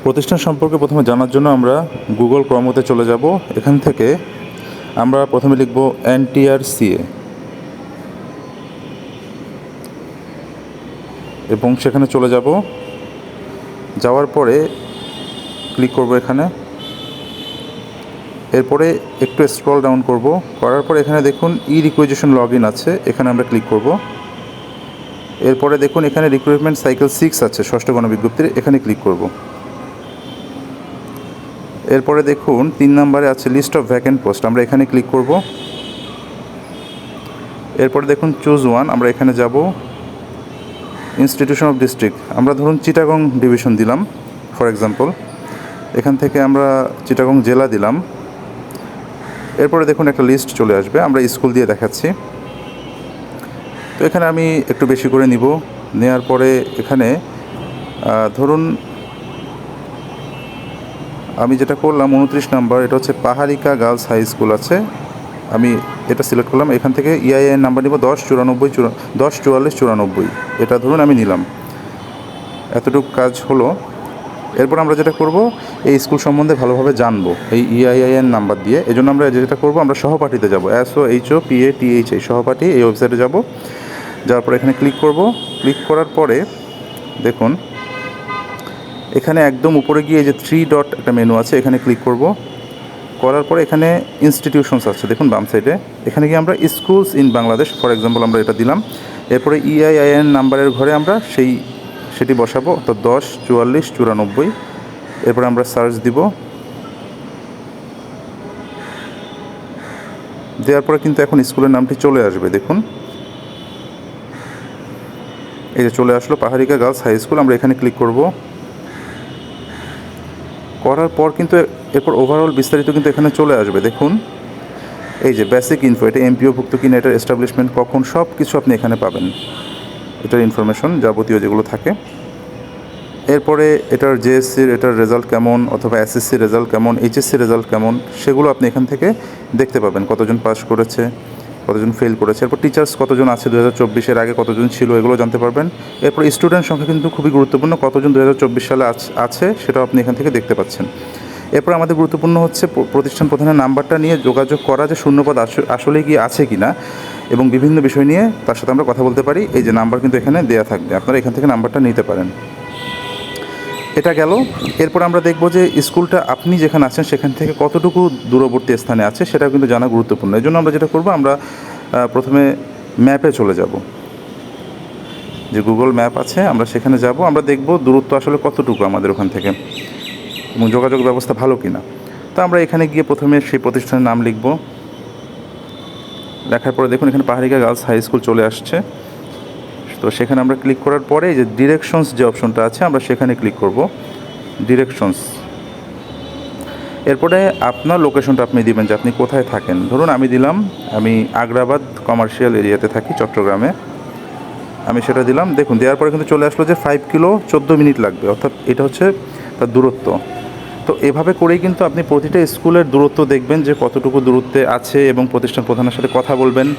প্রতিষ্ঠান সম্পর্কে প্রথমে জানার জন্য আমরা গুগল ক্রোমতে চলে যাব। এখান থেকে আমরা প্রথমে লিখব NTRCA এবং সেখানে চলে যাব। যাওয়ার পরে ক্লিক করব এখানে। এরপরে একটু স্ক্রল ডাউন করব, করার পর এখানে দেখুন রিকুইজিশন লগ ইন আছে, এখানে আমরা ক্লিক করব। এরপরে দেখুন এখানে রিক্রুটমেন্ট সাইকেল 6 আছে, ষষ্ঠ গণবিজ্ঞপ্তির, এখানে ক্লিক করব। এরপরে দেখুন 3 নম্বরে আছে লিস্ট অফ ভ্যাকেন্ট পোস্ট, আমরা এখানে ক্লিক করব। এরপরে দেখুন চুজ ওয়ান, আমরা এখানে যাব। ইনস্টিটিউশন অফ ডিস্ট্রিক্ট, আমরা ধরুন চিটাগং ডিভিশন দিলাম ফর এক্সাম্পল। এখান থেকে আমরা চিটাগং জেলা দিলাম। এরপরে দেখুন একটা লিস্ট চলে আসবে, আমরা স্কুল দিয়ে দেখাচ্ছি। তো এখানে আমি একটু বেশি করে নিব। নেওয়ার পরে এখানে ধরুন আমি যেটা করলাম 29 নাম্বার, এটা হচ্ছে পাহাড়িকা গার্লস হাই স্কুল আছে, আমি এটা সিলেক্ট করলাম। এখান থেকে EIN নাম্বার নিব 104494, এটা ধরুন আমি নিলাম। এতটুকু কাজ হলো। এরপর আমরা যেটা করব, এই স্কুল সম্বন্ধে ভালোভাবে জানবো এই EIN নাম্বার দিয়ে। এই জন্য আমরা যেটা করব, আমরা সহপাঠীতে যাব, SOHOPATHI সহপাঠী, এই ওয়েবসাইটে যাব। যাওয়ার পরে এখানে ক্লিক করব। ক্লিক করার পরে দেখুন এখানে একদম উপরে গিয়ে এই যে 3 ডট একটা মেনু আছে, এখানে ক্লিক করব। করার পরে এখানে ইনস্টিটিউশনস আছে দেখুন বাম সাইডে, এখানে গিয়ে আমরা schools in Bangladesh for example আমরা এটা দিলাম। এরপরে EIN নাম্বারের ঘরে আমরা সেটি বসাবো, তো 104494। এরপরে আমরা সার্চ দিব। দেওয়ার পরে কিন্তু এখন স্কুলের নামটি চলে আসবে, দেখুন এই যে চলে আসলো পাহাড়িকা গার্লস হাই স্কুল। আমরা এখানে ক্লিক করব। করার পর কিন্তু এরপর ওভারঅল বিস্তারিত কিন্তু এখানে চলে আসবে, দেখুন এই যে বেসিক ইনফো, এটা MPO ভুক্ত কিনা, এটার এস্টাবলিশমেন্ট কখন, সব কিছু আপনি এখানে পাবেন, এটার ইনফরমেশন যাবতীয় যেগুলো থাকে। এরপরে এটার JSCর এটার রেজাল্ট কেমন, অথবা SSC রেজাল্ট কেমন, HSC রেজাল্ট কেমন, সেগুলো আপনি এখান থেকে দেখতে পাবেন। কতজন পাস করেছে, কতজন ফেল করেছে, এরপর টিচার্স কতজন আছে 2024-এর আগে কতজন ছিল, এগুলো জানতে পারবেন। এরপর স্টুডেন্ট সংখ্যা কিন্তু খুবই গুরুত্বপূর্ণ, কতজন 2024 সালে আছে সেটাও আপনি এখান থেকে দেখতে পাচ্ছেন। এরপর আমাদের গুরুত্বপূর্ণ হচ্ছে প্রতিষ্ঠান প্রধানের নাম্বারটা নিয়ে যোগাযোগ করা, যে শূন্যপদ আসলে কি আছে কি না, এবং বিভিন্ন বিষয় নিয়ে তার সাথে আমরা কথা বলতে পারি। এই যে নাম্বার কিন্তু এখানে দেওয়া থাকবে, আপনারা এখান থেকে নাম্বারটা নিতে পারেন। এটা গেল। এরপর আমরা দেখব যে স্কুলটা আপনি যেখানে আছেন সেখান থেকে কতটুকু দূরবর্তী স্থানে আছে, সেটাও কিন্তু জানা গুরুত্বপূর্ণ। এই জন্য আমরা যেটা করব, আমরা প্রথমে ম্যাপে চলে যাব, যে গুগল ম্যাপ আছে আমরা সেখানে যাব। আমরা দেখব দূরত্ব আসলে কতটুকু আমাদের ওখান থেকে, এবং যোগাযোগ ব্যবস্থা ভালো কি না। তো আমরা এখানে গিয়ে প্রথমে সেই প্রতিষ্ঠানের নাম লিখব। লেখার পরে দেখুন এখানে পাহাড়িকা গার্লস হাই স্কুল চলে আসছে। তো সেখানে আমরা ক্লিক করার পরে এই যে ডিরেকশনস যে অপশনটা আছে, আমরা সেখানে ক্লিক করব, ডিরেকশনস। এরপরে আপনার লোকেশনটা আপনি দিবেন যে আপনি কোথায় থাকেন। ধরুন আমি দিলাম আমি আগ্রাবাদ কমার্শিয়াল এরিয়াতে থাকি, চট্টগ্রামে, আমি সেটা দিলাম। দেখুন দেওয়ার পরে কিন্তু চলে আসলো যে 5 কিলো 14 মিনিট লাগবে, অর্থাৎ এটা হচ্ছে তার দূরত্ব। তো এভাবে করেই কিন্তু আপনি প্রতিটা স্কুলের দূরত্ব দেখবেন যে কতটুকু দূরত্বে আছে, এবং প্রতিষ্ঠান প্রধানের সাথে কথা বলবেন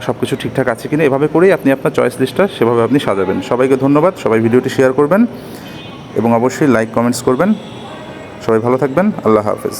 সব কিছু ঠিকঠাক আছে কিনা। এভাবে করেই আপনি আপনার চয়েস লিস্টটা সেভাবে আপনি সাজাবেন। সবাইকে ধন্যবাদ, সবাই ভিডিওটি শেয়ার করবেন এবং অবশ্যই লাইক কমেন্টস করবেন। সবাই ভালো থাকবেন, আল্লাহ হাফেজ।